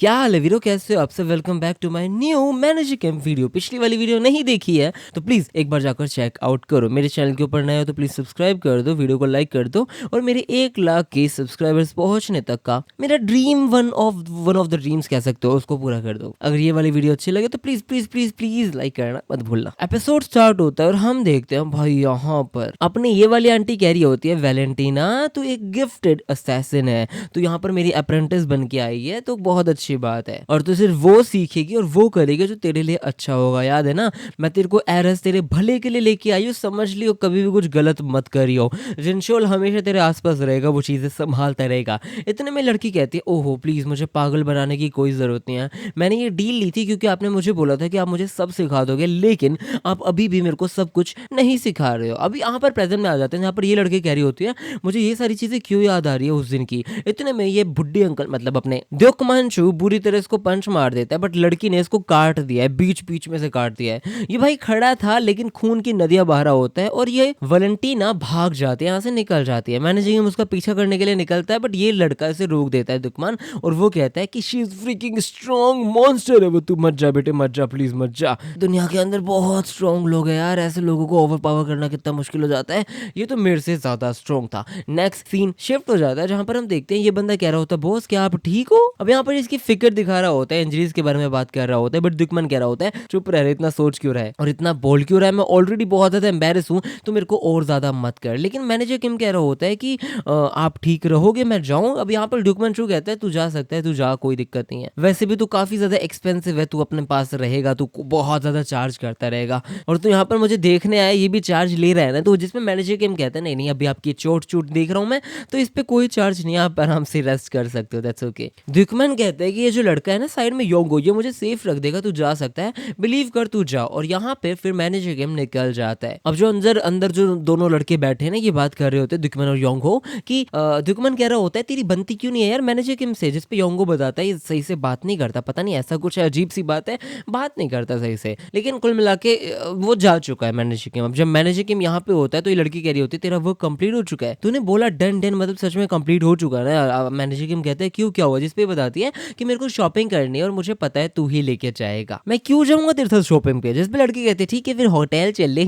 क्या हाल है वीरो, कैसे हो आप सब? Welcome back to my new manager camp video. पिछली वाली वीडियो नहीं देखी है तो प्लीज एक बार जाकर चेक आउट करो। मेरे चैनल के ऊपर नए हो तो प्लीज सब्सक्राइब कर दो, वीडियो को लाइक कर दो और मेरे 1 लाख के सब्सक्राइबर्स पहुंचने तक का मेरा dream one of the dreams कह सकते हो उसको पूरा कर दो। अगर ये वाली वीडियो अच्छी लगे तो please please please please like करना मत भूलना। एपिसोड स्टार्ट होता है और हम देखते हैं भाई यहाँ पर अपनी ये वाली आंटी कह रही होती है, वैलेंटीना तू एक गिफ्टेड असैसिन है, तो यहाँ पर मेरी अप्रेंटिस बन के आई है तो बहुत अच्छी बात है और तू सिर्फ वो सीखेगी और वो करेगी जो तेरे लिए अच्छा होगा। याद है ना, मैं तेरे को एरस तेरे भले के लिए लेके आई हूँ, समझ लियो कभी भी कुछ गलत मत करियो। जिनशोल हमेशा तेरे आसपास रहेगा, वो चीजें संभालता रहेगा। इतने में लड़की कहती है, ओहो प्लीज मुझे पागल बनाने की कोई जरूरत नहीं है, मैंने ये डील ली थी क्योंकि आपने मुझे बोला था कि आप मुझे सब सिखा दोगे, लेकिन आप अभी भी मेरे को सब कुछ नहीं सिखा रहे हो। अभी यहाँ पर प्रेजेंट में आ जाते हैं जहाँ पर ये लड़की कह रही होती है मुझे ये सारी चीजें क्यों याद आ रही है उस दिन की। इतने में ये बुड्ढी अंकल मतलब अपने द्योकमांशु बुरी तरह इसको पंच मार देता है, बट लड़की ने इसको काट दिया है, बीच बीच में से काट दिया है। ये भाई खड़ा था लेकिन खून की नदियां बह रहा होता है और ये वैलेंटीना भाग जाती है, यहाँ से निकल जाती है। मैनेजिंग उसका पीछा करने के लिए निकलता है, बट ये लड़का इसे रोक देता है दुकमान, और वो कहता है कि she is freaking strong monster है वो, तू मत जा बेटे मत जा, प्लीज मत जा। दुनिया के अंदर बहुत स्ट्रॉन्ग लोग हैं यार, ऐसे लोगों को ओवर पावर करना कितना मुश्किल हो जाता है, ये तो मेरे से ज्यादा स्ट्रॉन्ग था। नेक्स्ट सीन शिफ्ट हो जाता है जहां पर हम देखते हैं ये बंदा कह रहा होता है बॉस क्या आप ठीक हो। अब यहाँ पर इसकी फिक्र दिखा रहा होता है, इंजरीज के बारे में बात कर रहा होता है, बट दुश्मन कह रहा होता है चुप रह रहे, इतना सोच क्यों रहा है और इतना बोल क्यों रहा है, मैं ऑलरेडी बहुत ज्यादा एम्बेरस हूँ तो मेरे को और ज्यादा मत कर। लेकिन मैनेजर किम कह रहा होता है कि आप ठीक रहोगे, मैं जाऊँ। अब यहाँ पर दुश्मन शू कहता है तू जा सकता है, तू जा, कोई दिक्कत नहीं है, वैसे भी तू काफी ज्यादा एक्सपेंसिव है, तू अपने पास रहेगा तू बहुत ज्यादा चार्ज करता रहेगा और तू यहाँ पर मुझे देखने आया ये भी चार्ज ले रहा है ना। तो जिसमें मैनेजर किम कहता है नहीं नहीं अभी आपकी चोट चूट देख रहा हूँ मैं, तो इस पे कोई चार्ज नहीं, आप आराम से रेस्ट कर सकते हो, दैट्स ओके। दुकमन कहता है कि ये जो लड़का है ना साइड में योंगो, ये मुझे सेफ रख देगा, तू जा सकता है, बिलीव कर तू जा। और यहाँ पे फिर मैनेजर गेम निकल जाता है। अब जो अंदर अंदर जो दोनों लड़के बैठे हैं ना, ये बात कर रहे होते हैं दुकमन और योंगो कि दुकमन कह रहा होता है तेरी बनती क्यों नहीं है यार मैनेजर गेम से, जिसपे योंगो बताता है ये सही से बात नहीं करता, पता नहीं ऐसा कुछ अजीब सी बात है, बात नहीं करता सही से। लेकिन कुल मिला के वो जा चुका है मैनेजर गेम। अब जब मैनेजर गेम यहाँ पे होता है तो ये लड़की कह रही होती है तेरा वर्क कंप्लीट हो चुका है, तूने बोला डन डन मतलब सच में कंप्लीट हो चुका है ना। मैनेजर गेम कहते हैं क्यों क्या हुआ, जिसपे बताती है कि मेरे को शॉपिंग करनी है और मुझे पता है तू ही लेके जाएगा, मैं क्यों जाऊंगा तेरे साथ शॉपिंग पे। जिसपे लड़की कहती है ठीक है फिर होटल चले,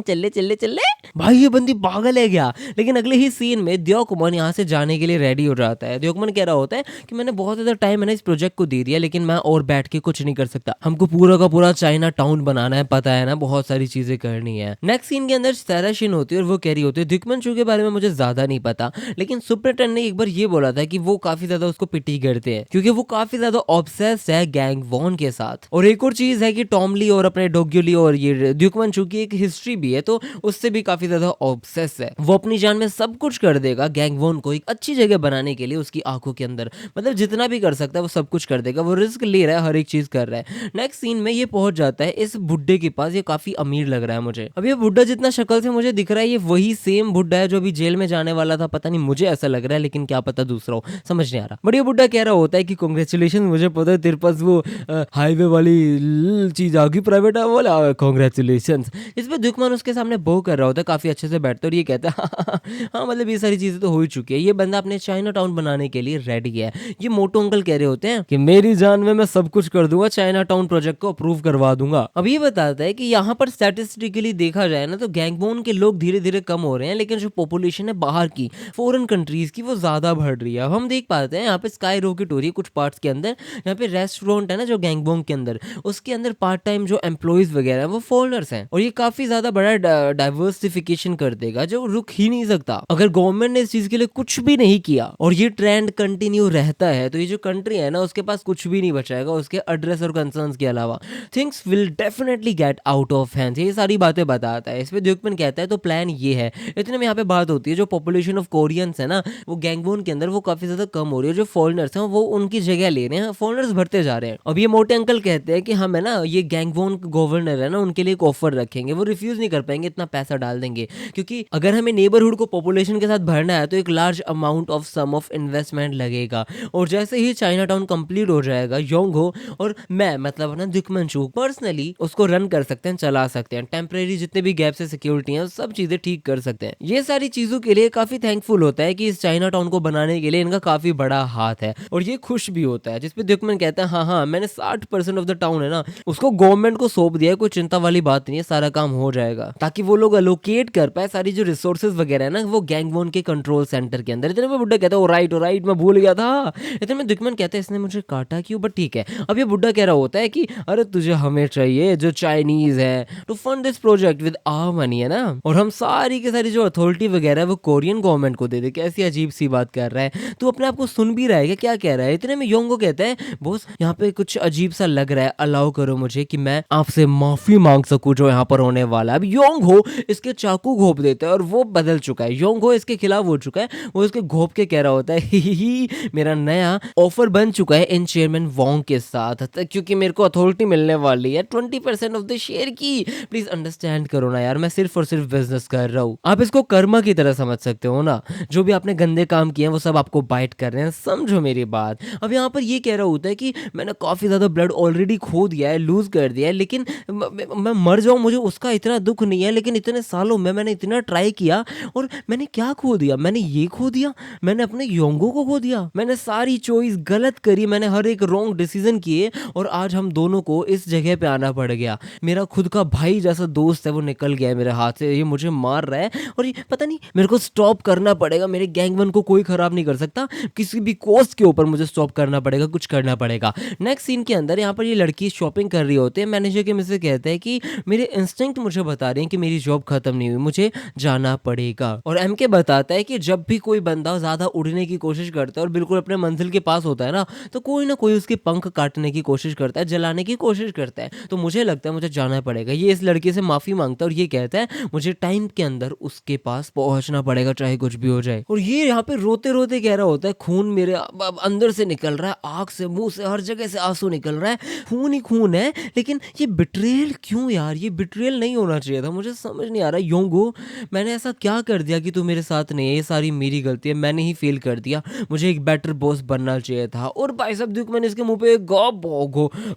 चले चले चले। भाई ये बंदी पागल है क्या। लेकिन अगले ही सीन में द्योकमन यहाँ से जाने के लिए रेडी हो जाता है। द्योकमन कह रहा होता है कि मैंने बहुत ज्यादा टाइम मैंने इस प्रोजेक्ट को दे दिया, लेकिन मैं और बैठ के कुछ नहीं कर सकता, हमको पूरा का पूरा चाइना टाउन बनाना है, पता है ना, बहुत सारी चीजें करनी है। नेक्स्ट सीन के अंदर सारा शिन होती है और वो कह रही होती है द्योकमन शू के बारे में मुझे ज्यादा नहीं पता, लेकिन सुपरटेंडेंट ने एक बार ये बोला था कि वो काफी ज्यादा उसको पिटी करते हैं क्योंकि वो काफी ज्यादा ऑब्सेस्ड है गैंग वॉन के साथ। और एक और चीज है कि टॉमली और अपने डोग्युली और ये द्योकमन शू की एक हिस्ट्री भी है, तो उससे भी काफी ज्यादा ऑब्सेस है। वो अपनी जान में सब कुछ कर देगा गैंग वॉन को एक अच्छी जगह बनाने के लिए, उसकी आंखों के अंदर मतलब जितना भी कर सकता है वो सब कुछ कर देगा, वो रिस्क ले रहा है, हर एक चीज कर रहा है। नेक्स्ट सीन में ये पहुंच जाता है इस बुड्ढे के पास, ये काफी अमीर लग रहा है मुझे। अब ये बुड्ढा जितना शक्ल से मुझे दिख रहा है ये वही सेम बुड्ढा है जो अभी जेल में जाने वाला था, पता नहीं मुझे ऐसा लग रहा है, लेकिन क्या पता दूसरा हो, समझ नहीं आ रहा। बढ़िया बुड्ढा कह रहा होता है कि कांग्रेचुलेशन, मुझे पता है तेरे पास वो हाईवे वाली चीज आ गई प्राइवेट वाला, कांग्रेचुलेशन। इस पे दुकमान उसके सामने बो कर रहा होता है, काफी अच्छे से बैठता है और ये कहता है हाँ मतलब ये सारी चीजें तो हो ही चुकी है, ये बंदा अपने चाइना टाउन बनाने के लिए रेडी है। ये मोटो अंकल कह रहे होते हैं कि मेरी जान में मैं सब कुछ कर दूंगा, चाइना टाउन प्रोजेक्ट को अप्रूव करवा दूंगा। अब ये बताता है कि यहाँ पर स्टैटिस्टिकली देखा जाए ना तो गैंगबोन के लोग धीरे धीरे कम हो रहे हैं, लेकिन जो पॉपुलेशन है बाहर की फॉरेन कंट्रीज की वो ज्यादा बढ़ रही है। अब हम देख पाते हैं यहाँ पे स्काई रॉकेट हो रही है कुछ पार्ट्स के अंदर, यहाँ पे रेस्टोरेंट है ना जो गैंगबोंग के अंदर, उसके अंदर पार्ट टाइम जो एम्प्लॉइज वगैरह वो फॉरेनर्स हैं, और ये काफी ज्यादा बड़ा डाइवर्सिफिकेशन कर देगा जो रुक ही नहीं सकता। अगर गवर्नमेंट ने इस चीज के लिए कुछ भी नहीं किया और ये ट्रेंड कंटिन्यू रहता है तो ये जो कंट्री है ना उसके पास कुछ भी नहीं बचाएगा उसके एड्रेस और कंसर्न्स के अलावा। Things will definitely get out of hands, ये सारी बातें बताता है। इसमें द्योकमन कहता है तो प्लान ये है। इतने में यहाँ पे बात होती है जो पॉपुलेशन ऑफ कोरियंस है ना वो गैंगबोन के अंदर वो काफी ज्यादा कम हो रही है, जो फॉरेनर्स हैं वो उनकी जगह ले रहे हैं, फॉरेनर्स बढ़ते जा रहे हैं। अब ये मोटे अंकल कहते हैं कि हम है ना ये गैंगबोन गवर्नर है ना उनके लिए एक ऑफर रखेंगे, वो रिफ्यूज नहीं कर पाएंगे, इतना पैसा डाल देंगे देंगे, क्योंकि अगर हमें नेबरहुड को पॉपुलेशन के साथ भरना है तो एक large amount of sum of investment लगेगा। और जैसे ही चाइना टाउन कंप्लीट हो जाएगा, योंगहो और मैं मतलब ना दिकमंचू पर्सनली उसको रन कर सकते हैं, चला सकते हैं। टेम्परेरी जितने भी गैप्स है सिक्योरिटी है सब चीजें ठीक कर सकते हैं। ये सारी चीजों के लिए काफी थैंकफुल होता है कि इस चाइना टाउन को बनाने के लिए इनका काफी बड़ा हाथ है, और ये खुश भी होता है। जिसपे दिकमन कहता है हाँ मैंने 60% ऑफ द टाउन है ना उसको गवर्नमेंट को सौंप दिया है, कोई चिंता वाली बात नहीं है, सारा काम हो जाएगा, ताकि वो लोग अलोकेट कर पाए सारी जो रिसोर्सेज वगैरह है ना वो गैंगवॉन के कंट्रोल सेंटर के अंदर। इतने में बुड्ढा कहता है ओ राइट मैं भूल गया था। इतने में दिकमन कहता है इसने मुझे काटा क्यों, बट ठीक है। अब ये बुड्ढा कह रहा होता है कि अरे तुझे हमें चाहिए जो चाइनीज है to fund this project with our money, है ना, और हम सारी की सारी जो अथॉरिटी वगैरह है वो कोरियन गवर्नमेंट को दे दे। कैसी अजीब सी बात कर रहा है, तू अपने आप को सुन भी रहा है क्या कह रहा है। इतने में योंगो कहता है बॉस यहाँ पे कुछ अजीब सा लग रहा है, अलाउ करो मुझे कि मैं आपसे माफी मांग सकूं जो यहाँ पर होने वाला है। अब योंगहो इसके चाकू घोप देता है और वो बदल चुका है, योंगहो इसके खिलाफ हो चुका है। वो इसके घोप के कह रहा होता है ही मेरा नया ऑफर बन चुका है इन चेयरमैन वोंग के साथ, क्योंकि मेरे को अथॉरिटी मिलने वाली है 20% ऑफ द शेयर की। प्लीज अंडरस्टैंड करो ना यार, मैं सिर्फ और सिर्फ बिजनेस कर रहा हूँ। आप इसको कर्मा की तरह समझ सकते हो ना, जो भी आपने गंदे काम किए हैं वो सब आपको बाइट कर रहे हैं, समझो मेरी बात। अब यहाँ पर ये कह रहा होता है कि मैंने काफी ज्यादा ब्लड ऑलरेडी खो दिया है, लूज कर दिया है, लेकिन मैं मर जाऊं मुझे उसका इतना दुख नहीं है, लेकिन इतने सालों में मैंने इतना ट्राई किया और मैंने क्या खो दिया, मैंने ये खो दिया, मैंने अपने योंगो को खो दिया, मैंने सारी चॉइस गलत करी, मैंने हर एक रॉन्ग डिसीजन किए और आज हम दोनों को इस जगह पे आना पड़ गया। मेरा खुद का भाई जैसा दोस्त है वो निकल गया है मेरे हाथ से, ये मुझे मार रहा है और ये पता नहीं मेरे को स्टॉप करना पड़ेगा। मेरे गैंगवन को कोई खराब नहीं कर सकता, किसी भी कॉस्ट के ऊपर मुझे स्टॉप करना पड़ेगा, कुछ करना पड़ेगा। नेक्स्ट सीन के अंदर यहाँ पर ये लड़की शॉपिंग कर रही होती है, मैनेजर के मुझसे कहते हैं कि मेरे इंस्टिंक्ट मुझे बता रहे हैं कि मेरी जॉब खत्म नहीं हुई, मुझे जाना पड़ेगा। और एम के बताता है कि जब भी कोई बंदा ज्यादा उड़ने की कोशिश करता है और बिल्कुल अपने मंजिल के पास होता है ना कोई उसके पंख काटने की कोशिश करता है, जलाने की कोशिश करता है। तो मुझे लगता है मुझे जाना पड़ेगा। ये इस लड़के से माफी मांगता है और ये कहता है मुझे टाइम के अंदर उसके पास पहुंचना पड़ेगा चाहे कुछ भी हो जाए। और ये यहाँ पे रोते रोते कह रहा होता है खून मेरे अंदर से निकल रहा है, आंख से मुंह से हर जगह से आंसू निकल रहा है, खून ही खून है। लेकिन ये बिट्रेयल क्यों यार, ये बिट्रेयल नहीं होना चाहिए था, मुझे समझ नहीं आ रहा। योंगो मैंने ऐसा क्या कर दिया कि तू मेरे साथ नहीं है, ये सारी मेरी गलती है, मैंने ही फेल कर दिया, मुझे एक बेटर बॉस बनना चाहिए था। और भाई साहब दुख मैंने इसके मुंह पे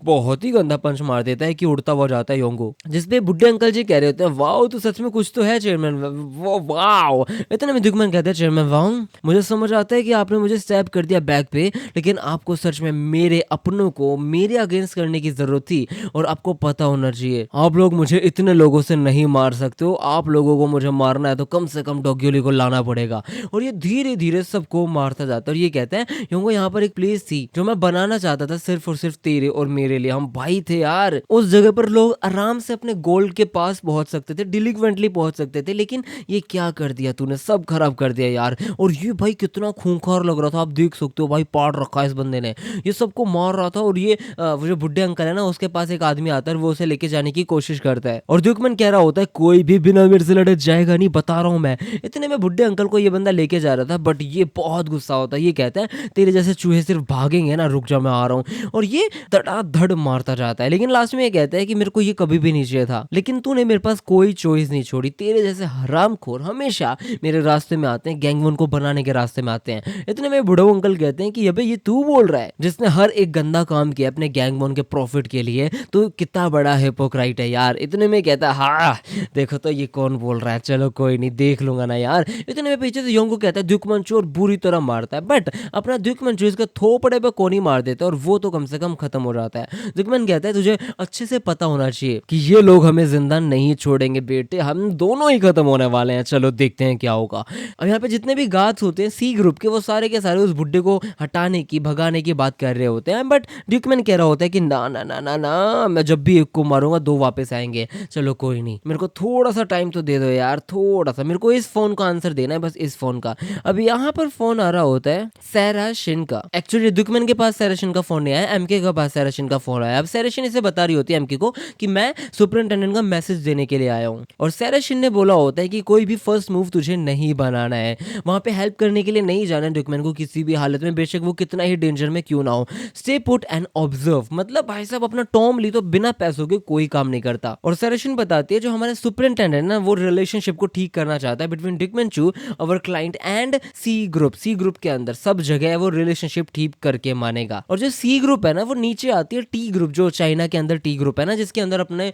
बहुत ही गंदा पंच मार देता है कि उड़ता हुआ जाता है योंगो, जिसपे बुड्ढे अंकल जी कह रहे होते हैं वाओ तू सच में कुछ तो है चेयरमैन, वो वाओ। इतने में दुखमन कहते हैं चेयरमैन वाओ मुझे समझ आता है कि आपने मुझे स्टैब कर दिया बैक पे, लेकिन आपको सच में मेरे अपनों को मेरे अगेंस्ट करने की जरूरत थी और आपको पता होना चाहिए आप लोग मुझे इतने लोगों से नहीं मार सकते हो, आप लोगों को मुझे मारना है तो कम से कम डॉग्योली को लाना पड़ेगा। और ये धीरे धीरे सबको मारता जाता है। और ये कहता है योंगो यहाँ पर एक प्लेस थी जो मैं बनाना चाहता था सिर्फ और सिर्फ तेरे और मेरे लिए, हम भाई थे यार, उस जगह पर लोग आराम से अपने गोल्ड के पास पहुंच सकते थे, डिलीक्वेंटली पहुंच सकते थे, लेकिन ये क्या कर दिया तूने, सब खराब कर दिया यार। और ये भाई कितना खूंखार लग रहा था, आप देख सकते हो भाई पाड़ रखा है इस बंदे ने, ये सबको मार रहा था। और ये वो जो बुड्ढे अंकल है ना उसके पास एक आदमी आता है, वो उसे लेके जाने की कोशिश करता है और दुखमन कह रहा होता है कोई भी बिना मेरे से लड़े जाएगा नहीं, बता रहा हूं मैं। इतने में बुड्ढे अंकल को ये बंदा लेके जा रहा था, बट ये बहुत गुस्सा होता है, ये कहता है तेरे जैसे चूहे सिर्फ भागेंगे ना, रुक जा मैं आ रहा हूँ। और ये धड़ मारता जाता है, लेकिन लास्ट में ये कहता है कि मेरे को ये कभी भी नहीं चाहिए था, लेकिन तूने मेरे पास कोई चॉइस नहीं छोड़ी, तेरे जैसे हरामखोर हमेशा मेरे रास्ते में आते हैं, गैंगवन को बनाने के रास्ते में आते हैं। इतने में बुढ़ो अंकल कहते हैं कि अबे ये तू बोल रहा है जिसने हर एक गंदा काम किया अपने गैंगवन के प्रॉफिट के लिए, तो कितना बड़ा हिपोक्राइट है यार। इतने में कहता है हाँ देखो तो ये कौन बोल रहा है, चलो कोई नहीं देख लूंगा ना यार। इतने में पीछे से योंगो कहता है दुखमंचू और बुरी तरह मारता है, बट अपना दुखमंचू इसका थोपड़े पे कोनी मार देता है और वो तो कम से कम खत्म हो जाता है। दुखमन कहता है तुझे अच्छे से पता होना चाहिए कि ये लोग हमें जिंदा नहीं छोड़ेंगे बेटे, हम दोनों ही खत्म होने वाले हैं, चलो देखते हैं क्या होगा। अब यहाँ पे जितने भी गार्ड्स होते हैं सी ग्रुप के, वो सारे के सारे उस बुड्ढे को हटाने की भगाने की बात कर रहे होते हैं, बट ड्यूकमैन कह रहा होता है कि ना ना ना ना ना मैं जब भी एक को मारूंगा दो वापस आएंगे, चलो कोई नहीं मेरे को थोड़ा सा टाइम तो दे दो यार, थोड़ा सा मेरे को इस फोन का आंसर देना है, बस इस फोन का। अब यहाँ पर फोन आ रहा होता है सैरा शिन का। एक्चुअली ड्यूकमैन के पास सैरा शिन का फोन नहीं आया, एमके के पास सैरा शिन का फोन आया। अब सैरा शिन इसे बता रही होती है एमके को कि मैं सुपरिंटेंडेंट का मैसेज देने के लिए आया हूँ, और सैरा शिन ने बोला होता है कि कोई भी फर्स्ट मूव तुझे नहीं बनाना है, वहां पे हेल्प करने के लिए नहीं जाना है ड्यूकमैन को किसी भी हालत में, बेशक वो कितना ही डेंजर में क्यों ना हो। स्टे पुट एंड ऑब्जर्व, मतलब भाई साहब अपना टॉम ली तो बिना पैसों के कोई काम नहीं करता। और सैरा शिन बताती है जो हमारे सुपरिंटेंडेंट ना वो रिलेशनशिप को ठीक करना चाहता है बिटवीन डिकमेंचू our client and C group. C group के अंदर सब जगह वो रिलेशनशिप ठीक करके मानेगा। और जो सी ग्रुप है ना वो नीचे आती है टी ग्रुप, जो चाइना के अंदर टी ग्रुप है ना, जिसके अंदर अपने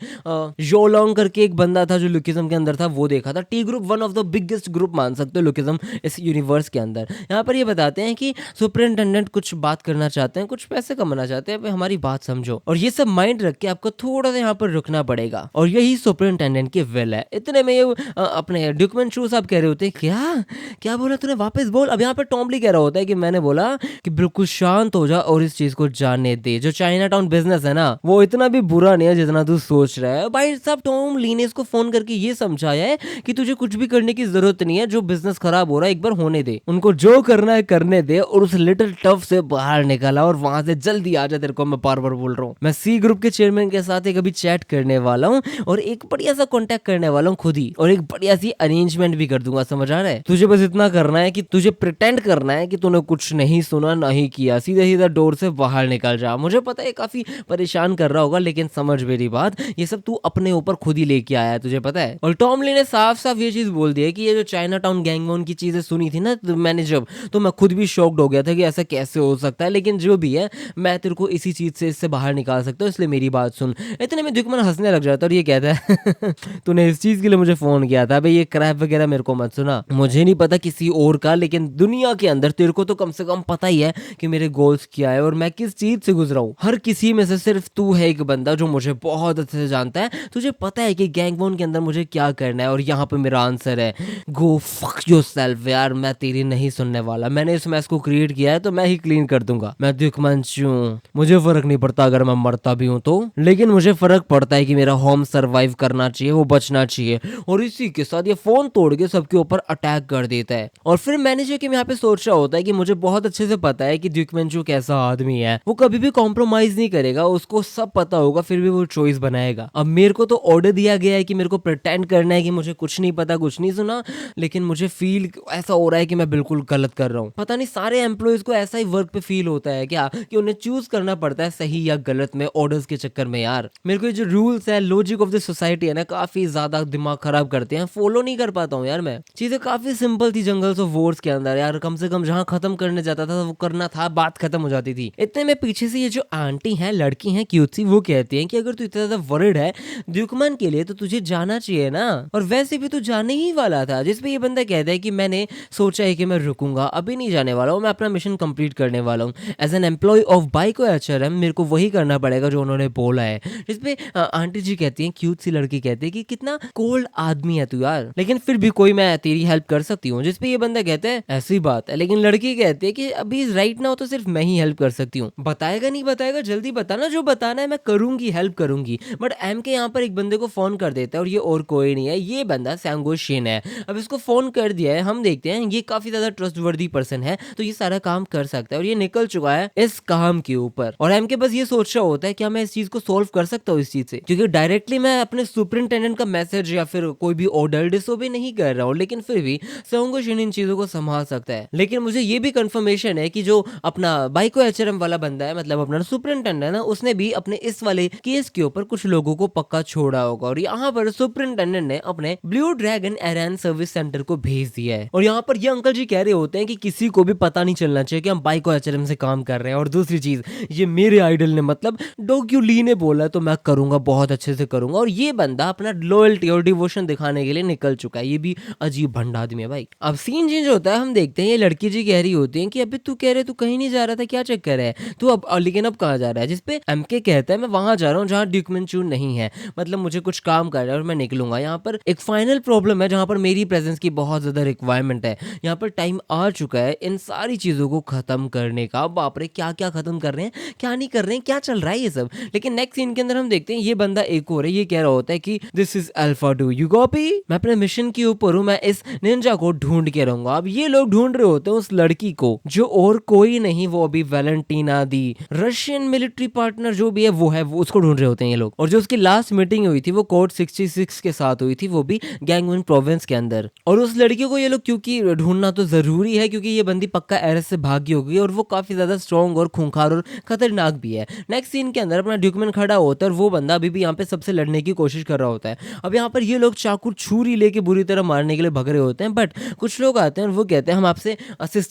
योलोंग करके एक बंदा था जो लुकिज्म के अंदर था, वो देखा था। T group one of the biggest group मान सकते हो लुकिज्म इस यूनिवर्स के अंदर। यहाँ पर ये बताते हैं कि सुपरिंटेंडेंट कुछ बात करना चाहते हैं, कुछ पैसे कमाना चाहते हैं, हमारी बात समझो। और ये सब माइंड रख के आपको थोड़ा सा यहाँ पर रुकना पड़ेगा। और यही सुपरिंटेंडेंट की विल है। इतने में ये अपने डिकमेंचू साहब कह रहे होते हैं क्या क्या बोला तूने, वापस बोल। अब यहाँ पर टॉमली कह रहा होता है कि मैंने बोला कि बिल्कुल शांत हो जा और इस चीज को जानने दे। जो चाइना टाउन बिजनेस है ना वो इतना भी बुरा नहीं है जितना तू सोच रहा है। भाई साहब टॉम ली ने इसको फोन करके ये समझाया है कि तुझे कुछ भी करने की जरूरत नहीं है, जो बिजनेस खराब हो रहा है एक बार होने दे, उनको जो करना है करने दे और उस लिटिल टफ से बाहर निकाला और वहां से जल्दी आ जा। तेरे को मैं बार बार बोल रहा हूँ, मैं सी ग्रुप के चेयरमैन के साथ एक अभी चैट करने वाला हूँ और एक बढ़िया सा कॉन्टेक्ट करने वाला हूँ खुद ही, और एक बढ़िया सी अरेंजमेंट भी कर दूंगा। समझ आ रहा है? तुझे बस इतना करना है कि तुझे प्रिटेंड करना है कि तूने कुछ नहीं सुना नहीं किया, सीधा सीधा डोर से बाहर निकल जा। मुझे पता है काफी परेशान कर रहा होगा, लेकिन समझ मेरी बात, ये सब तू अपने ऊपर खुद ही लेके आया है, तुझे पता है। और टॉम ली ने साफ साफ ये चीज बोल दी है कि ये जो चाइना टाउन गैंगवॉन की चीजें सुनी थी ना तो मैंने जब, तो मैं खुद भी शॉक्ड हो गया था कि ऐसा कैसे हो सकता है, लेकिन जो भी है मैं तेरे को इसी चीज से इससे बाहर निकाल सकता हूँ, इसलिए मेरी बात सुन। इतने में दुश्मन हंसने लग जाता है और ये कहता है तूने इस चीज के लिए मुझे फोन किया था भाई, ये क्रैप वगैरह मेरे को मत सुना, मुझे नहीं पता किसी और का, लेकिन दुनिया के अंदर तेरे को तो कम से कम पता ही है कि मेरे गोल्स क्या है और मैं किस चीज से गुजरा हूँ। हर किसी में से सिर्फ तू है एक बंदा जो मुझे बहुत अच्छे से जानता है, तुझे पता है कि गैंगवॉन के अंदर मुझे क्या करना है, और यहाँ पे मेरा आंसर है गो फक योरसेल्फ। यार मैं तेरी नहीं सुनने वाला, मैंने इस मैस को क्रिएट किया है तो मैं ही क्लीन कर दूंगा। मैं दुखमंच हूँ, मुझे फर्क नहीं पड़ता अगर मैं मरता भी हूँ तो, लेकिन मुझे फर्क पड़ता है कि मेरा होम सरवाइव करना चाहिए, वो बचना चाहिए। और इसी के साथ ये फोन तोड़ के सबके ऊपर अटैक कर देता है। और फिर मैनेजर के यहाँ पे सोच रहा होता है कि मुझे बहुत अच्छे से पता है कि दुखमंचू कैसा आदमी है, वो कभी भी कॉम्प्रोमाइज नहीं करेगा, उसको सब पता होगा फिर भी वो चॉइस बनाएगा। अब मेरे को तो ऑर्डर दिया गया है कि मेरे को प्रिटेंड करना है कि मुझे कुछ नहीं पता, कुछ नहीं सुना, लेकिन मुझे फील ऐसा हो रहा है कि मैं बिल्कुल गलत कर रहा हूँ। पता नहीं सारे एम्प्लॉयज को ऐसा ही वर्क पे फील होता है क्या कि उन्हें चूज करना पड़ता है सही या गलत में ऑर्डर्स के चक्कर में। यार मेरे को जो रूल्स है, लॉजिक ऑफ द सोसाइटी है ना, काफी ज्यादा दिमाग खराब करते हैं, फॉलो नहीं कर पाता हूँ यार मैं। चीजें काफी सिंपल थी जंगल्स ऑफ वॉर्स के अंदर यार, कम से कम जहाँ खत्म करने जाता था वो करना था, बात खत्म हो जाती थी। इतने में पीछे से ये जो आंटी है, लड़की है क्यूट सी, वो कहती है कि अगर तू इतना ज्यादा वरिड है दुश्मन के लिए तो तुझे जाना चाहिए ना, और वैसे भी तू जाने ही वाला था। जिसपे ये बंदा कहता है कि मैंने सोचा है कि मैं रुकूंगा, अभी नहीं जाने वाला हूँ, मैं अपना मिशन कंप्लीट करने वाला हूँ। एज एन एम्प्लॉय ऑफ बाइको एचआरएम मेरे को वही करना पड़ेगा जो उन्होंने बोला है। जिसपे आंटी जी कहती है, क्यूट सी लड़की कहती है कि कितना कोल्ड आदमी है तू यार, लेकिन फिर भी कोई मैं तेरी हेल्प कर सकती हूँ। जिसपे ये बंदा कहता है ऐसी बात है, लेकिन लड़की कहती है कि अभी राइट ना हो तो सिर्फ मैं ही हेल्प कर सकती हूँ। बताएगा नहीं बताएगा, जल्दी बताना, जो बताना है मैं करूंगी, हेल्प करूंगी। बट एम के यहाँ पर एक बंदे को फोन कर देता है और ये और कोई नहीं है, ये बंदा सैंगो शिन है। अब इसको फोन कर दिया है, हम देखते हैं ये काफी ज्यादा ट्रस्टवर्दी पर्सन है तो ये सारा काम कर सकता है, और ये निकल चुका है इस काम के ऊपर। और एम के बस ये सोच रहा होता है क्या मैं इस चीज को सोल्व कर सकता हूँ इस चीज से, क्योंकि डायरेक्टली मैं अपने सुपरिंटेंडेंट का मैसेज या फिर कोई भी ऑर्डर डिसोबे नहीं कर रहा हूँ, लेकिन फिर भी सैंगो शिन इन चीजों को संभाल सकता है। लेकिन मुझे ये भी कंफर्मेशन है कि जो अपना बाइको एचआरएम वाला बंदा है, मतलब अपना सुपरिंटेंडेंट है ना, उसने भी अपने इस वाले केस के ऊपर कुछ लोगों को पक्का छोड़ा होगा। और यहाँ पर सुपरिंटेंडेंट ने अपने ब्लू ड्रैगन एरन सर्विस सेंटर को भेज दिया है। और यहाँ पर ये अंकल जी कह रहे होते हैं कि किसी को भी पता नहीं चलना चाहिए कि हम बाइको एचआरएम से काम कर रहे हैं। और दूसरी चीज, ये मेरे आइडल ने मतलब डोक्यू ली ने बोला तो मैं करूंगा, बहुत अच्छे से करूंगा। और ये बंदा अपना लॉयल्टी और डिवोशन दिखाने के लिए निकल चुका है। ये भी अजीब भंड आदमी है भाई। अब सीन चेंज होता है, हम देखते हैं ये लड़की जी कह रही होती है कि अभी तू कह रहे तू कहीं नहीं जा रहा था, क्या चक्कर है तू अब, लेकिन अब कहाँ जा रहा है। जिसपे एमके कहता है मैं वहां जा रहा हूँ जहाँ दुश्मंचू नहीं है, मतलब मुझे कुछ काम कर रहा है और मैं निकलूंगा। यहाँ पर एक फाइनल प्रॉब्लम है जहाँ पर मेरी प्रेजेंस की बहुत ज्यादा रिक्वायरमेंट है। यहाँ पर टाइम आ चुका है इन सारी चीजों को खत्म करने का। बाप रे क्या क्या खत्म कर रहे हैं, क्या नहीं कर रहे हैं, क्या चल रहा है ये सब। लेकिन नेक्स्ट सीन के अंदर हम देखते हैं ये बंदा एक और है, ये कह रहा होता है कि this is alpha, do you copy. मैं अपने मिशन के ऊपर हूँ, मैं इस निंजा को ढूंढ के रहूंगा। अब ये लोग ढूंढ रहे होते हैं उस लड़की को जो और कोई नहीं, वो अभी वैलेंटीना दी रशियन मिलिट्री पार्टनर जो भी है वो है, वो उसको ढूंढ रहे होते हैं ये लोग। और जो उसकी लास्ट मीटिंग हुई थी वो कोड 66 के साथ हुई थी, वो भी गैंगवन प्रोविंस के अंदर। और उस लड़की को ये लोग क्योंकि ढूंढना तो जरूरी है, क्योंकि ये बंदी पक्का एरस से भागी होगी और वो काफी ज्यादा स्ट्रॉन्ग और खूंखार और खतरनाक भी है। नेक्स्ट सीन के अंदर अपना डॉक्यूमेंट खड़ा होता है और वो बंदा अभी भी यहाँ पे सबसे लड़ने की कोशिश कर रहा होता है। अब यहाँ पर ये ये लोग चाकू छुरी लेके बुरी तरह मारने के लिए भग रहे होते हैं, बट कुछ लोग आते हैं और वो कहते हैं हम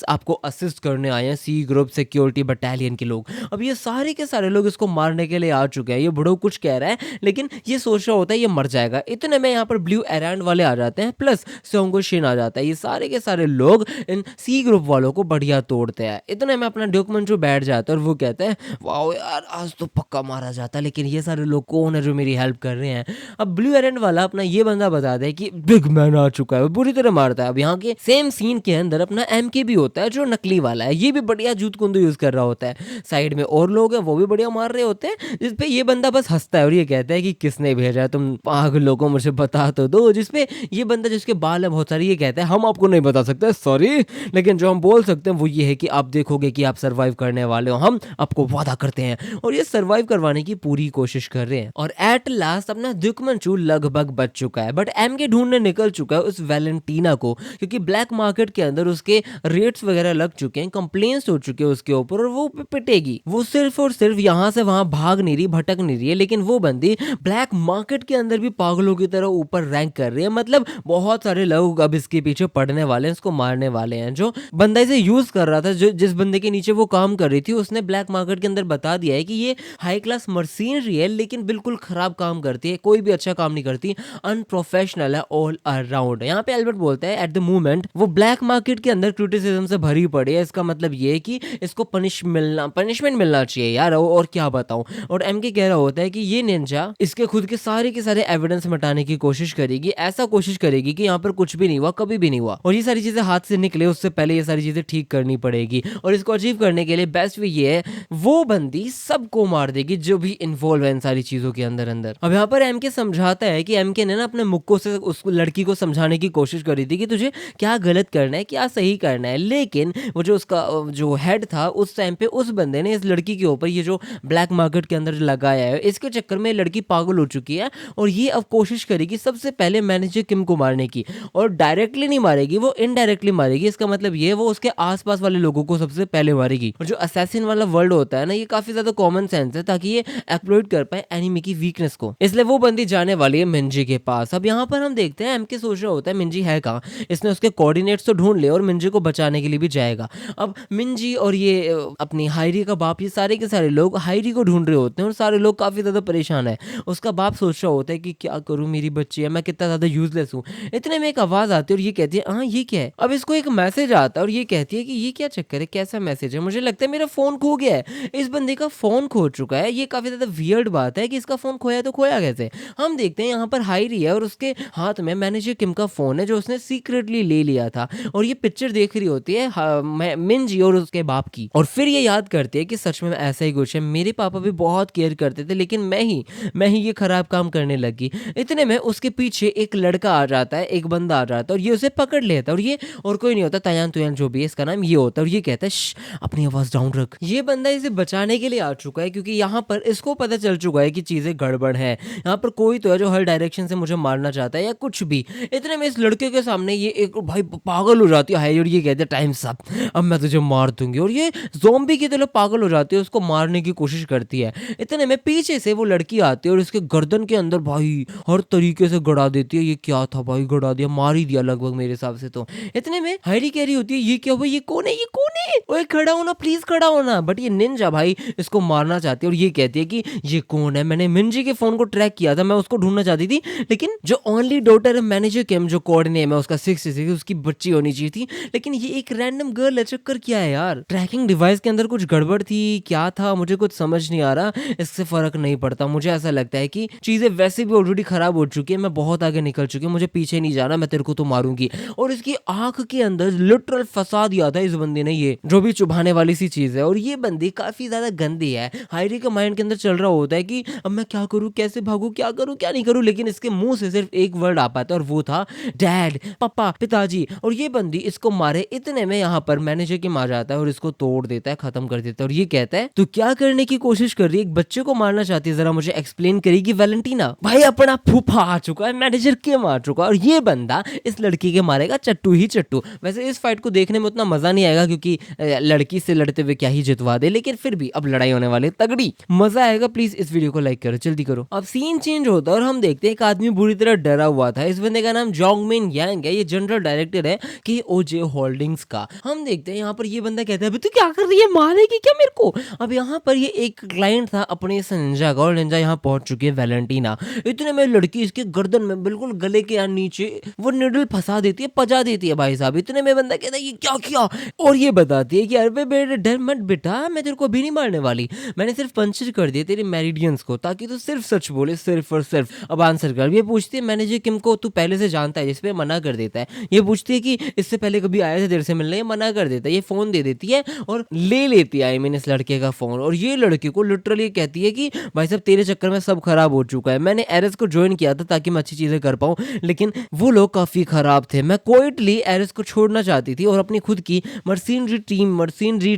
आपको असिस्ट करने आए हैं, सी ग्रुप सिक्योरिटी बटालियन के लोग। अब ये सारे के सारे लोग इसको मारने के लिए आ चुके हैं। ये बुढ़ो कुछ कह रहा है लेकिन ये सोच रहा होता है ये मर जाएगा। इतने में यहाँ पर ब्लू एरैंड वाले आ जाते हैं, प्लस सोंगो शिन आ जाता है। ये सारे के सारे लोग इन सी ग्रुप वालों को बढ़िया तोड़ते हैं। इतने में अपना डॉक्यूमेंट जो बैठ जाता है और वो कहते हैं वाओ यार आज तो पक्का मारा जाता, लेकिन ये सारे लोग कौन है जो मेरी हेल्प कर रहे हैं। अब ब्लू एरैंड वाला अपना ये बंदा बता दे कि बिग मैन आ चुका है, वो बुरी तरह मारता है। अब यहाँ के सेम सीन के अंदर अपना एमके भी होता है जो नकली वाला है, ये भी बढ़िया जूत कुंदू यूज कर रहा होता है। साइड में और लोग हैं वो भी बढ़िया मार रहे होते हैं, जिसपे ये बंदा बस हंसता है और ये कहता है कि किसने भेजा है, तुम पागलों को मुझे बता तो दो। जिसपे ये बंदा जिसके बाल है बहुत सारे, ये कहता है हम आपको नहीं बता सकते सॉरी, लेकिन जो हम बोल सकते हैं वो ये है कि आप देखोगे कि आप सर्वाइव करने वाले हो, हम आपको वादा करते हैं। और ये सर्वाइव करवाने की पूरी कोशिश कर रहे हैं। और एट लास्ट अपना दुकमंचू लगभग बच चुका है, बट एम के ढूंढने निकल चुका है उस वैलेंटीना को, क्योंकि ब्लैक मार्केट के अंदर उसके रेट्स वगैरह लग चुके हैं, कंप्लेंट्स हो चुके हैं उसके ऊपर, और वो पिटेगी। वो सिर्फ और सिर्फ यहाँ से वहां भाग नहीं रही, भटक नहीं रही है, लेकिन वो बंदी ब्लैक मार्केट के अंदर भी पागलों की तरह ऊपर रैंक कर रही है। मतलब बहुत सारे लोग अब इसके पीछे पड़ने वाले हैं, इसको मारने वाले हैं। जो बंदा इसे यूज कर रहा था, जो जिस बंदे के नीचे वो काम कर रही थी, उसने ब्लैक मार्केट के अंदर बता दिया है कि ये हाई क्लास मशीनरी है लेकिन बिल्कुल खराब काम करती है, कोई भी अच्छा काम नहीं करती, अनप्रोफेशनल है ऑल अराउंड। यहाँ पे एल्बर्ट बोलता है एट द मोमेंट वो ब्लैक मार्केट के अंदर क्रिटिसिज्म से भरी पड़ी है, इसका मतलब ये है कि इसको पनिशमेंट मिलना चाहिए यार, और क्या बताऊं। और एमके कह रहा होता है कि ये निंजा इसके खुद के सारे एविडेंस मिटाने की कोशिश करेगी, ऐसा कोशिश करेगी कि यहाँ पर कुछ भी नहीं हुआ, कभी भी नहीं हुआ, और ये सारी चीजें हाथ से निकले उससे पहले ये सारी चीजें ठीक करनी पड़ेगी। और इसको अचीव करने के लिए बेस्ट वे ये है वो बंदी सबको मार देगी जो भी इन्वॉल्व है इन सारी चीजों के अंदर। अब यहाँ पर एमके समझाता है कि एमके ने ना अपने मुक्को से उस लड़की को समझाने की कोशिश करी थी कि तुझे क्या गलत करना है क्या सही करना है, लेकिन वो जो उसका जो हेड था उस टाइम पे उस बंदे ने इस लड़की के ऊपर ये जो ब्लैक मार्केट के अंदर लगाया है, इसके चक्कर में लड़की पागल हो चुकी है और ये अब कोशिश करेगी सबसे पहले मैनेजर किम को मारने की। और डायरेक्टली नहीं मारेगी, वो इनडायरेक्टली मारेगी। इसका मतलब ये वो उसके आसपास वाले लोगों को सबसे पहले मारेगी। और जो असैसिन वाला वर्ड होता है ना, ये काफी ज्यादा कॉमन सेंस है ताकि ये एक्सप्लॉइट कर पाए एनिमी की वीकनेस को, इसलिए वो बंदी जाने वाली है मिंजी के पास। अब यहाँ पर हम देखते हैं एमके सोच रहा होता है मिंजी है कहाँ, इसने उसके कोऑर्डिनेट्स तो ढूंढ ले और मिंजी को बचाने के लिए भी जाएगा। अब मिंजी और ये अपनी हायरी का बाप, ये सारे के सारे लोग हायरी को ढूंढ रहे होते हैं और सारे लोग काफी ज्यादा परेशान है। उसका बाप सोच रहा होता है कि क्या करूं, मेरी बच्ची है, मैं कितना ज्यादा यूजलेस हूँ। इतने में एक आवाज आती है और ये कहती है हाँ ये क्या है। अब इसको एक मैसेज आता है और ये कहती है कि ये क्या चक्कर है, कैसा मैसेज है, मुझे लगता है मेरा फोन खो गया है। इस बंदे का फोन खो चुका है। ये काफी ज्यादा वियर्ड बात है कि इसका फोन खोया तो खोया कैसे। हम देखते हैं यहाँ पर हायरी है और उसके हाथ में मैनेजर किम का फोन है जो उसने सीक्रेटली ले लिया था, और ये पिक्चर देख रही होती है मिंजी और उसके बाप की। और फिर ये याद करती है कि सच में ऐसा ही कुछ है, मेरे पापा भी बहुत केयर करते थे लेकिन मैं ही ये खराब काम करने लगी। इतने में उसके पीछे एक लड़का आ जाता है, एक बंदा आ जाता है और ये उसे पकड़ लेता है। और ये और कोई नहीं होता, तयान तुयान जो भी है इसका नाम ये होता है। और ये कहता है अपनी आवाज डाउन रख। ये बंदा इसे बचाने के लिए आ चुका है क्योंकि यहाँ पर इसको पता चल चुका है कि चीजें गड़बड़ है, यहाँ पर कोई तो है जो हर डायरेक्शन से मुझे मारना चाहता है या कुछ भी। इतने में इस लड़के के सामने ये एक भाई पागल हो जाती है और ये कहते हैं टाइम्स अप, अब मैं तुझे मार दूंगी। और ये ज़ॉम्बी की तरह पागल हो जाती है, उसको मारने की कोशिश करती है। इतने में पीछे से वो लड़की आती है और इसके गर्दन के अंदर भाई हर तरीके से गड़ा देती है। ये क्या था भाई, गड़ा दिया, मार ही दिया लगभग मेरे हिसाब से तो। इतने में हायरी कह रही होती है ये क्या भाई, ये कौन है, ये कौन है, ओए खड़ा होना प्लीज, खड़ा होना। बट ये निंजा भाई इसको मारना चाहती है और ये कहती है कि ये कौन है, मैंने मिंजी के फोन को ट्रैक किया था, मैं उसको ढूंढना चाहती थी, लेकिन जो ओनली डॉटर है मैनेजर किम, जो कोड नेम है उसका 66, उसकी बच्ची होनी चाहिए थी, लेकिन ये एक रैंडम गर्ल है। चक्कर क्या है यार, ट्रैकिंग डिवाइस के अंदर कुछ गड़बड़ थी, क्या था मुझे कुछ समझ नहीं आ रहा। इससे फर्क नहीं पड़ता, मुझे ऐसा लगता है कि चीजें वैसे भी ऑलरेडी खराब हो चुकी है, मैं बहुत आगे निकल चुकी हूँ, मुझे पीछे नहीं जाना, मैं तेरे को तो मारूंगी। और इसकी आंख के अंदर लिटरल फंसा दिया था इस बंदी ने, ये जो भी चुभाने वाली सी चीज है। और ये बंदी काफी ज्यादा गंदी है। हायरी के माइंड के अंदर चल रहा होता है कि अब मैं क्या करूं, कैसे भागूं, क्या करूं क्या नहीं करूं, लेकिन इसके मुंह से सिर्फ एक वर्ड आ पाता है और वो था डैड, पापा, पिताजी। और ये बंदी इसको मारे। इतने में यहाँ पर मैनेजर की मार जाता है और इसको तोड़ देता है, खत्म कर देता है। और ये कहता है तू क्या करने की कोशिश कर रही है, एक बच्चे को मारना चाहती है, जरा मुझे एक्सप्लेन करेगी वैलेंटीना। भाई अपना फूफा आ चुका है, मैनेजर के मार चुका है और ये बंदा इस लड़की के मारेगा चट्टू ही चट्टू। वैसे इस फाइट को देखने में उतना मजा नहीं आएगा क्योंकि लड़की से लड़ते हुए क्या ही जितवा दे, लेकिन फिर भी अब लड़ाई होने वाली तगड़ी, मजा आएगा। प्लीज इस वीडियो को लाइक करो, जल्दी करो। अब सीन चेंज होता है और हम देखते हैं एक आदमी बुरी तरह डरा हुआ था। इस बंदे का नाम जोंगमिन यांग है, ये जनरल डायरेक्टर है कि ओजे होल्डिंग्स का। हम देखते हैं यहाँ पर ये बंदा कहता है अबे तू क्या कर रही है, मारेगी क्या मेरे को। अब यहाँ पर ये एक क्लाइंट था अपने इस निंजा का, और निंजा यहाँ पहुंच चुकी है वैलेंटीना। इतने में लड़की इसके गर्दन में बिल्कुल गले के यहाँ नीचे वो निडल फंसा देती है, पजा देती है भाई साहब। इतने में बंदा कहता है ये क्या किया, और ये बताती है कि अरे बेटे डर मत बेटा, मैं तेरे को अभी नहीं मारने वाली, मैंने सिर्फ पंचर कर दिया तेरे मेरिडियंस को ताकि तू सिर्फ सच बोले, सिर्फ और सिर्फ। अब आंसर कर। ये पूछती है मैनेजर किम को तू पहले से जानता है, जिसपे मना कर देता है। ये पूछती है कि इससे पहले कभी आया था तेरे से मिलने, ये मना कर देता है। ये फोन दे देती है और ले लेती है आई मीन इस लड़के का फोन, और ये लड़के को लिटरली कहती है कि भाई साहब तेरे चक्कर में सब खराब हो चुका है, मैंने एरस को ज्वाइन किया था ताकि मैं अच्छी चीजें कर पाऊं, लेकिन वो लोग काफी खराब थे। मैं क्विटली एरस को छोड़ना चाहती थी और अपनी खुद की मर्सिनरी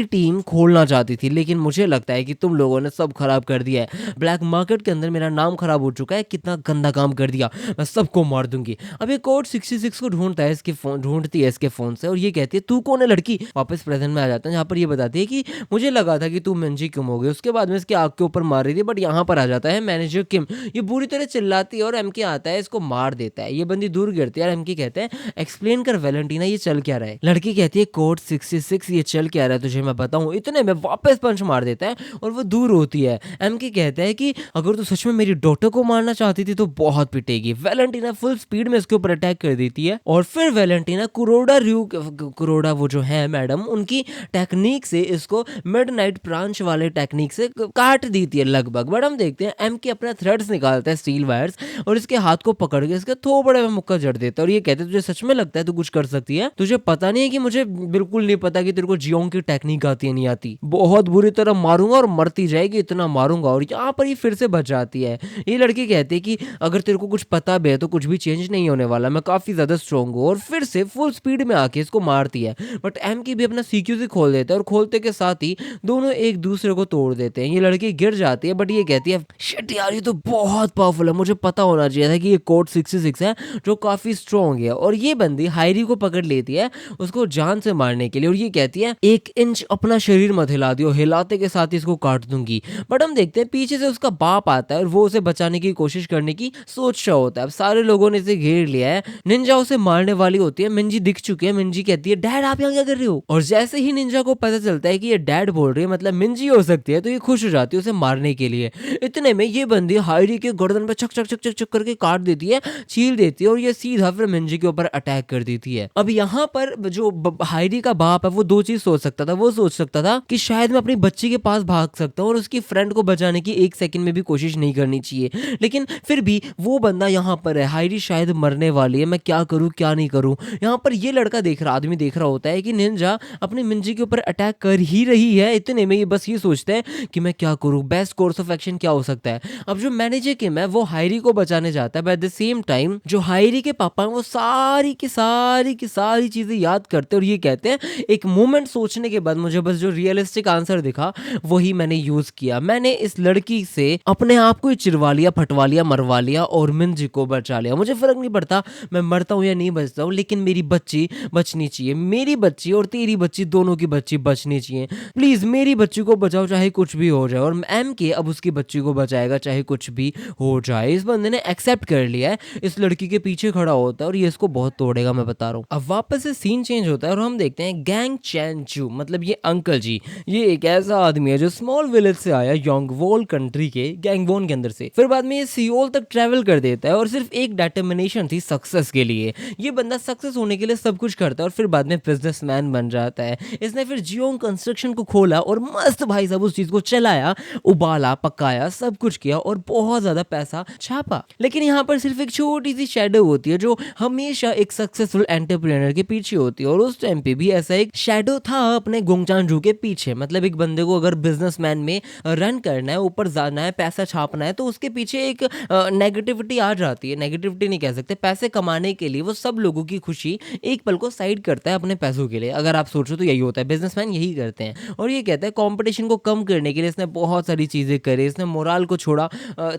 टीम खोलना चाहती थी, लेकिन मुझे लगता है कि तुम लोगों ने सब खराब कर दिया है। ब्लैक मार्केट के अंदर मेरा नाम खराब हो चुका है, कितना गंदा काम कर दिया, मैं सबको मार दूंगी। अब ये कोड 66 को ढूंढती है इसके फोन से, और ये कहती है तू कौन है लड़की। वापस प्रेजेंट में आ जाता है, यहाँ पर ये बताती है कि मुझे लगा था कि तू मंजी किम हो गई। उसके बाद में इसकी आग के ऊपर मार रही थी, बट यहाँ पर आ जाता है मैनेजर किम। ये बुरी तरह चिल्लाती है और एमके आता है, इसको मार देता है। ये बंदी दूर गिरती है और एमके कहते हैं एक्सप्लेन कर वैलेंटीना ये चल क्या रहा है। लड़की कहती है कोड 66 ये चल क्या रहा है तुझे मैं बताऊं। इतने में वापस पंच मार देता है और वो दूर होती है। एमके कहता है कि अगर तू सच में मेरी डॉटर को मारना चाहती थी तो बहुत पिटेगी। वैलेंटीना फुल स्पीड में इसके ऊपर अटैक कर देती है, और फिर वैलेंटीना कुरोड़ा वो जो है मैडम, उनकी टेक्निक से इसको मिडनाइट ब्रांच वाले टेक्निक से काट देती है लगभग। बट हम देखते हैं एमके अपना थ्रेड्स निकालता है स्टील वायर्स, और इसके हाथ को पकड़ के इसके थोबड़े में मुक्का जड़ देता है, और ये कहते हैं तुझे सच में लगता है तू कुछ कर सकती है, तुझे पता नहीं है कि मुझे बिल्कुल नहीं पता कि तेरे को जियोंग की टेक्निक आती है नहीं आती, बहुत बुरी तरह मारूंगा और मरती जाएगी, इतना मारूंगा। और यहाँ पर ये फिर से बच जाती है। ये लड़की कहती है कि अगर तेरे को कुछ पता भी है तो कुछ भी चेंज नहीं होने वाला, मैं काफी ज्यादा स्ट्रॉन्ग हूँ, और फिर से फुल स्पीड में आके इसको मारती है। बट एमके भी अपना सीक्यूसी खोल देता है, और खोलते के साथ ही दोनों एक दूसरे को तोड़ देते हैं। ये लड़की गिर जाती है, बट ये कहती है शिट यार ये तो बहुत पावरफुल है, मुझे पता होना चाहिए था कि ये कोड 66 है जो काफी स्ट्रॉन्ग है। और ये बंदी हायरी को पकड़ लेती है उसको जान से मारने के लिए, और ये कहती है 1 इंच अपना शरीर मत हिला दियो, हिलाते के साथ ही इसको काट दूंगी। बट हम देखते हैं पीछे से उसका बाप आता है और वो उसे बचाने की कोशिश करने की सोच रहा होता है। अब सारे लोगों ने इसे घेर लिया है, निंजा उसे मारने वाली होती है। मिंजी दिख चुकी है, मिंजी कहती है डैड आप यहाँ क्या कर रहे हो, और जैसे ही निंजा को पता चलता है कि ये डैड बोल रही है मतलब मिंजी हो सकती है, तो ये खुश हो जाती है उसे मारने के लिए। इतने में ये बंदी हायरी के गर्दन पे चक चक चक चक चक करके काट देती है, छील देती है, और ये सीधा फिर मिंजी के ऊपर अटैक कर देती है। अब यहाँ पर जो हायरी का बाप है वो दो चीज सोच सकता था। वो सोच सकता था कि शायद मैं अपनी बच्ची के पास भाग सकता हूँ और उसकी फ्रेंड को बचाने की 1 सेकंड में भी कोशिश नहीं करनी चाहिए, लेकिन फिर भी वो बंदा यहाँ पर है, हायरी शायद मरने वाली है, मैं क्या करूँ क्या नहीं करूँ। यहाँ पर ये लड़का आदमी देख रहा होता है कि निंजा अपनी मिंजी के ऊपर अटैक कर ही रही है। इतने में ये बस ये सोचता है कि मैं क्या करूँ, बेस्ट कोर्स ऑफ एक्शन क्या हो सकता है। अब जो मैनेजर किम है वो हायरी को बचाने जाता है, but at the same time जो हायरी के पापा हैं वो सारी की सारी चीजें याद करते हैं, और ये कहते हैं एक मोमेंट सोचने के बाद मुझे बस जो रियलिस्टिक आंसर दिखा वही मैंने यूज किया। मैंने इस लड़की से अपने आप को ही चिरवा लिया, फटवा लिया, मरवा लिया और मिंजी को बचा लिया। मुझे फर्क नहीं पड़ता मैं मरता हूँ या नहीं बचता हूँ, लेकिन मेरी बच्ची बचनी चाहिए, मेरी बच्ची और तेरी बच्ची दोनों की बच्ची बचनी चाहिए। प्लीज मेरी बच्ची को बचाओ चाहे कुछ भी हो जाए। और एम के अब उसकी बच्ची को बचाएगा चाहे कुछ भी हो जाए। इस बंदे ने एक्सेप्ट कर लिया है, इस लड़की के पीछे खड़ा होता है और ये इसको बहुत तोड़ेगा मैं बता रहा हूँ। अब वापस से सीन चेंज होता है और हम देखते हैं गैंग चैनचू मतलब ये अंकल जी, ये एक ऐसा आदमी है जो स्मॉल विलेज से आया योंगवोल कंट्री के गैंगवोन के अंदर से, फिर बाद में ये सियोल तक ट्रेवल कर देता है और सिर्फ एक डिटर्मिनेशन थी सक्सेस के लिए। ये बंदा सक्सेस होने के लिए सब कुछ करता है और फिर बाद में बिजनेसमैन बन जाता है। इसने फिर जियोंग कंस्ट्रक्शन को खोला और मस्त भाई साहब उस चीज को चलाया, उबाला, पकाया, सब कुछ किया और बहुत ज्यादा पैसा छापा। लेकिन यहाँ पर सिर्फ एक छोटी सी शैडो होती है जो हमेशा एक सक्सेसफुल एंटरप्रेन्योर के पीछे होती है, और उस टाइम पे भी ऐसा एक शैडो था अपने गोंगचानजू के पीछे। मतलब एक बंदे को अगर बिजनेसमैन में रन करना है, ऊपर जाना है, पैसा छापना है, तो उसके पीछे एक नेगेटिविटी आ जाती है। नेगेटिविटी नहीं कह सकते, पैसे कमाने के लिए वो सब लोगों की खुशी एक पल को साइड करता है अपने पैसों के लिए। अगर आप सोचो तो यही होता है, बिजनेसमैन यही करते हैं। और ये कहता है कंपटीशन को कम करने के लिए इसने बहुत सारी चीजें करी। इसने मोरल को छोड़ा,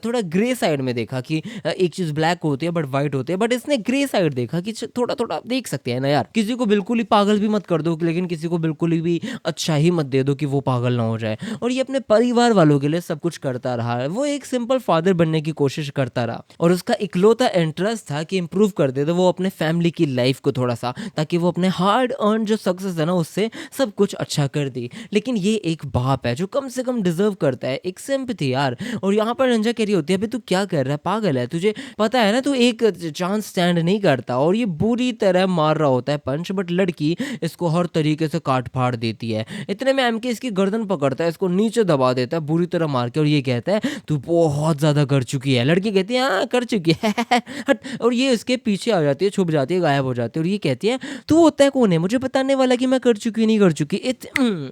थोड़ा ग्रे साइड में देखा कि एक चीज ब्लैक होती है बट व्हाइट होती है, बट इसने ग्रे साइड देखा कि थोड़ा थोड़ा देख सकते हैं ना यार, किसी को बिल्कुल ही पागल भी मत कर दो लेकिन किसी को बिल्कुल ही अच्छा ही मत दे दो कि वो पागल ना हो जाए। और ये अपने परिवार वालों के लिए सब कुछ करता रहा है। वो एक सिंपल फादर फादर बनने की कोशिश करता रहा और उसका इकलौता इंटरेस्ट था कि इम्प्रूव कर दे तो वो अपने फैमिली की लाइफ को थोड़ा सा, ताकि वो अपने हार्ड अर्न जो सक्सेस है ना उससे सब कुछ अच्छा कर दे। लेकिन ये एक बाप है जो कम से कम डिजर्व करता है एक सिंपैथी यार। और यहाँ पर निंजा कह रही होती है, अबे तू क्या कर रहा है, पागल है, तुझे पता है ना तू एक चांस स्टैंड नहीं करता। और ये बुरी तरह मार रहा होता है पंच, बट लड़की इसको हर तरीके से काट फाड़ देती है। इतने में एमके इसकी गर्दन पकड़ता है, इसको नीचे दबा देता है बुरी तरह मार के, और ये कहता है तू बहुत ज्यादा कर चुकी है। लड़की कहती है हाँ कर चुकी है हट। और ये इसके पीछे आ जाती है, छुप जाती है, गायब हो जाती है। और ये कहती है तू होता है कौन है मुझे बताने वाला कि मैं कर चुकी नहीं कर चुकी, इट्स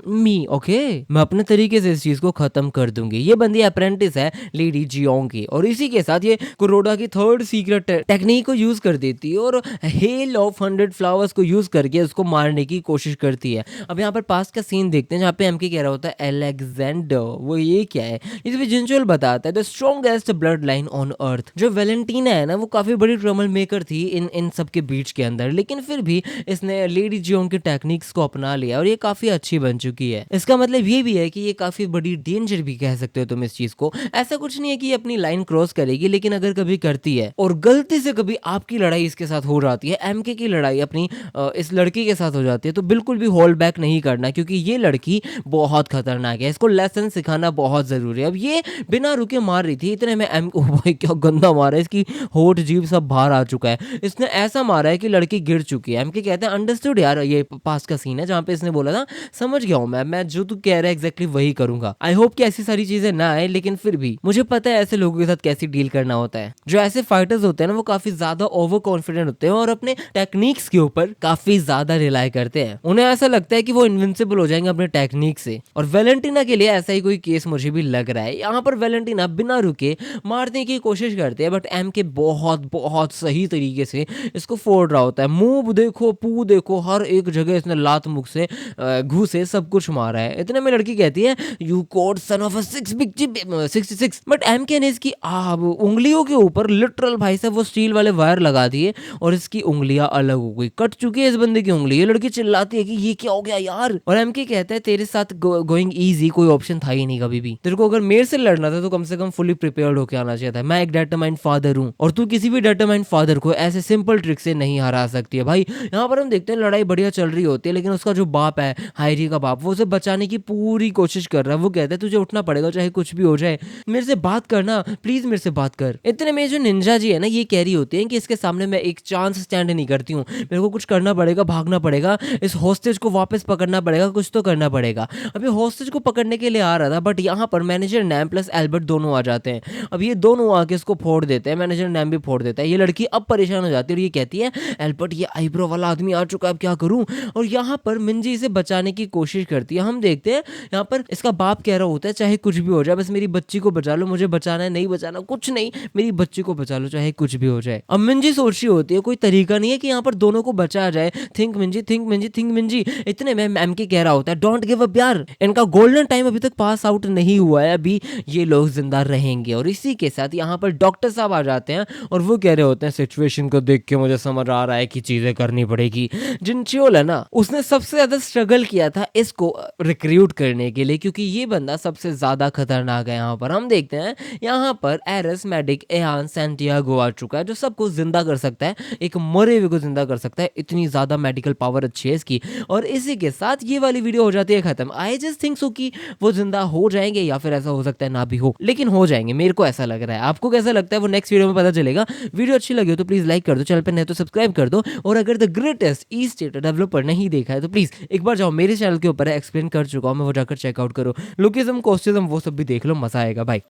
मी ओके। मैं अपने तरीके से इस चीज को खत्म कर दूंगी। ये बंदी अप्रेंटिस है लेडी जियोंग की, और इसी के साथ ये कुरोडा की थर्ड सीक्रेट टेक्निक को यूज कर देती है और हेल ऑफ 100 फ्लावर्स को यूज करके उसको मारने की कोशिश करती है। अब यहाँ पर पास का सीन देखते हैं जहाँ पे एमके कह रहा होता है अलेक्जेंडर, वो ये क्या है, इसमें जिंजुअल बताता है the strongest blood line on earth. जो वैलेंटीना है ना वो काफी बड़ी ट्रबल मेकर थी इन सब के बीच के अंदर, लेकिन फिर भी इसने लेडी जियोंग की टेक्निक्स को अपना लिया और ये काफी अच्छी बन चुकी है। इसका मतलब ये भी है कि ये काफी बड़ी डेंजर भी कह सकते हो तुम इस चीज को। ऐसा कुछ नहीं है कि ये अपनी लाइन क्रॉस करेगी, लेकिन अगर कभी करती है और गलती से कभी आपकी लड़ाई इसके साथ हो जाती है, एमके की लड़ाई अपनी इस लड़की के साथ हो जाती है, तो बिल्कुल भी होल्ड बैक नहीं करना, क्योंकि ये लड़की बहुत खतरनाक है। इसको लेसन सिखाना बहुत जरूरी है। अब ये बिना रुके मार रही थी, इतने में एम ओ भाई क्या गंदा मारा है, इसकी होठ जीभ सब बाहर आ चुका है। इसने ऐसा मारा है कि लड़की गिर चुकी है। एमके कहते हैं अंडरस्टूड यार, ये पास का सीन है जहाँ पे इसने बोला था समझ गया हूँ मैं जो तू कह रहा है एग्जैक्टली वही करूंगा। आई होप कि ऐसी सारी चीजें ना आए, लेकिन फिर भी मुझे पता है ऐसे लोगों के साथ कैसे डील करना होता है। जो ऐसे फाइटर्स होते हैं ना वो काफी ज्यादा ओवर कॉन्फिडेंट होते हैं और अपने टेक्निक्स के ऊपर काफी ज्यादा रिलाई करते हैं। उन्हें ऐसा लगता है कि वो इनविंसिबल हो जाएंगे अपने टेक्निक से, और वैलेंटीना के लिए ऐसा ही कोई केस मुझे भी लग रहा है। यहाँ पर वैलेंटीना बिना रुके मारने की कोशिश करते हैं, बट एम के बहुत बहुत सही तरीके से इसको फोड़ रहा होता है। मुंह देखो, पू देखो, हर एक जगह इसने लात मुख से घूसे सब कुछ मारा है। इतने में लड़की कहती है you code son of a 66, but एम के ने इसकी उंगलियों के ऊपर लिटरल भाई साहब वो स्टील वाले वायर लगा दिए और इसकी उंगलियां अलग हो गई, कट चुकी है इस बंदे की उंगली। ये लड़की चिल्लाती है कि ये क्या हो गया यार, और एम के कहता है तेरे साथ गोइंग इजी कोई ऑप्शन था ही नहीं कभी भी। तेरे को अगर मेरे से लड़ना था तो कम से कम फुली प्रिपेयर्ड होकर आना चाहिए था। मैं एक डिटरमाइंड फादर हूँ और तू किसी भी डिटरमाइंड फादर को ऐसे सिंपल ट्रिक से नहीं हरा सकती है। भाई यहाँ पर हम देखते हैं लड़ाई बढ़िया चल रही होती है, लेकिन उसका जो बाप है हायरी का बाप, वो उसे बचाने की पूरी कोशिश कर रहा है। वो कहता है तुझे उठना पड़ेगा चाहे कुछ भी हो जाए, मेरे से बात करना प्लीज, मेरे से बात कर। इतने में जो निंजा जी है ना ये कह रही होती है कि इसके सामने मैं एक चांस स्टैंड नहीं करती हूँ, मेरे को कुछ करना पड़ेगा, भागना पड़ेगा, इस हॉस्टेज को वापस पकड़ना पड़ेगा, कुछ तो करना पड़ेगा। अभी हॉस्टेज को पकड़ने के लिए आ रहा था, बट यहाँ पर मैनेजर नैम प्लस एल्बर्ट दोनों आ जाते हैं। अब ये दोनों आके इसको फोड़ देते हैं, मैनेजर नैम भी फोड़ देता है। ये लड़की अब परेशान हो जाती है और ये कहती है एल्बर्ट ये आईब्रो वाला आदमी आ चुका है, अब क्या करूं। और यहाँ पर मिंजी इसे बचाने की कोशिश करती है। हम देखते हैं यहाँ पर इसका बाप कह रहा होता है चाहे कुछ भी हो जाए बस मेरी बच्ची को बचा लो, मुझे बचाना है, नहीं बचाना कुछ नहीं, मेरी बच्ची को बचा लो चाहे कुछ भी हो जाए। अब मिंजी सोच रही होती है कोई तरीका नहीं है कि यहाँ पर दोनों को बचाया जाए, थिंक मिंजी, थिंक मिंजी, थिंक मिंजी। इतने में एम के कह रहा होता है डोंट गिव अप यार, इनका गोल्डन टाइम अभी तक पास आउट नहीं हुआ है, अभी ये लोग जिंदा रहेंगे। और इसी के साथ यहाँ पर डॉक्टर साहब आ जाते हैं और वो कह रहे होते हैं सिचुएशन को देख के मुझे समझ आ रहा है कि चीजें करनी पड़ेगी। जिनचियोल है ना उसने सबसे ज्यादा स्ट्रगल किया था इसको रिक्रूट करने के लिए, क्योंकि ये बंदा सबसे ज्यादा खतरनाक है। यहाँ पर हम देखते हैं यहाँ पर एरस मेडिक एहान सैंटियागो आ चुका है जो सबको जिंदा कर सकता है, एक मरे हुए को जिंदा कर सकता है, इतनी ज्यादा मेडिकल पावर अच्छी है इसकी। और इसी के साथ ये वाली वीडियो हो जाती है खत्म। आई जस्ट थिंक सो कि वो जिंदा हो जाएंगे या फिर ऐसा हो सकता है ना भी हो, लेकिन हो जाएंगे, मेरे को ऐसा लग रहा है। आपको कैसा लगता है वो नेक्स्ट वीडियो में पता चलेगा। वीडियो अच्छी लगी हो तो प्लीज लाइक कर दो, चैनल पर नहीं तो सब्सक्राइब कर दो, और अगर the greatest east state developer नहीं देखा है तो प्लीज एक बार जाओ, मेरे चैनल के ऊपर एक्सप्लेन कर चुका हूं मैं, वो जाकर चेकआउट करो। लोकिज्म, कोस्टिज्म वो सब भी देख लो, मजा आएगा भाई।